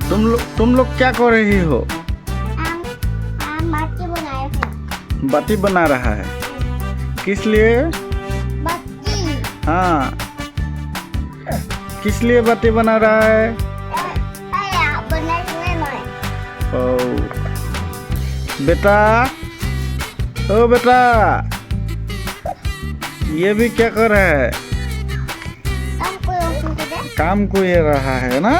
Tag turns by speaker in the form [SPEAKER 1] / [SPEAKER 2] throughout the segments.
[SPEAKER 1] तुम लोग क्या कर रही हो?
[SPEAKER 2] बाटी बना रहे हैं।
[SPEAKER 1] बाटी बना रहा है। किस लिए?
[SPEAKER 2] बाटी
[SPEAKER 1] हाँ, किस लिए बाटी बना रहा है?
[SPEAKER 2] बना हुए मैं।
[SPEAKER 1] ओ बेटा, ओ बेटा, ये भी क्या कर रहा है? काम को ये रहा है ना?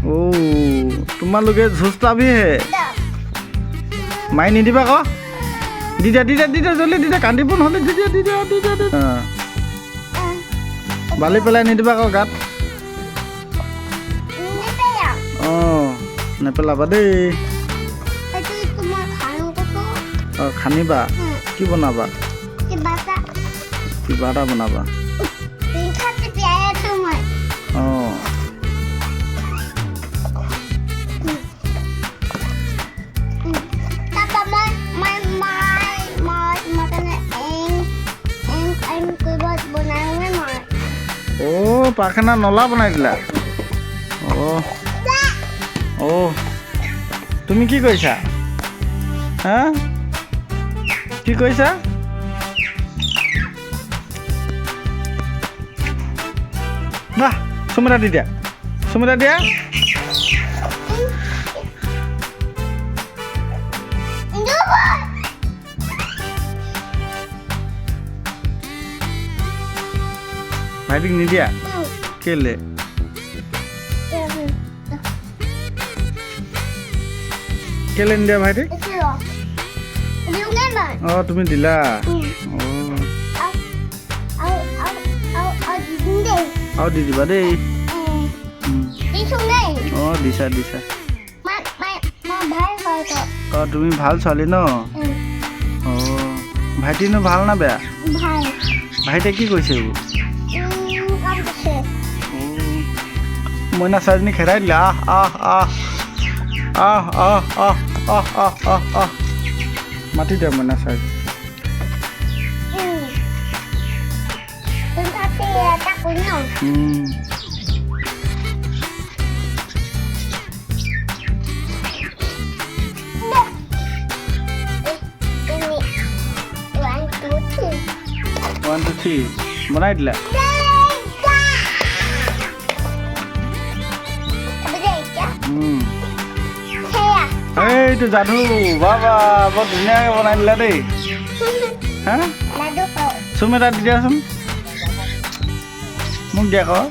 [SPEAKER 1] ओ तुम्हारे झुस्ता भी है। माई नहीं दिबा को? दिदा दिदा दिदा जल्दी दिदा कांदिब নহলে दिदा दिदा दिदा दिदा। बाली पेलाई निदिबा को गात। नेपेलाबा देই। खानिबा কি বনাবা? কিবা এটা বনাবা। ओ पाखना नला बनाई दिला। ओ তুমি কি কৈছা? হ্যাঁ কি কৈছা? বাহ সুমিতা দি দিয়া, সুমিতা দিয়া। ভাইটিক নিদিয়া কেলে? কেলে নিদিয়া ভাইটিক? অ তুমি দিলা। অ দি দিবা দেই। অ দিছা দিছা। অ তুমি ভাল ছোৱালী ন? অ ভাইটিনো ভাল না বেয়া? ভাইটিয়ে কি কৈছে? মইনা চাৰিজনী খেদাই দিলে। আহ আহ আহ আহ আহ আহ আহ আহ আহ আহ মাতি দিয়া মইনা চাৰিজনী। ওৱান টু থ্ৰী বনাই দিলা। এইটো যাদু বাবা বৰ ধুনীয়াকৈ বনাই দিলা দেই। হা চুম এটা দি দিয়াচোন মোক দিয়া আকৌ।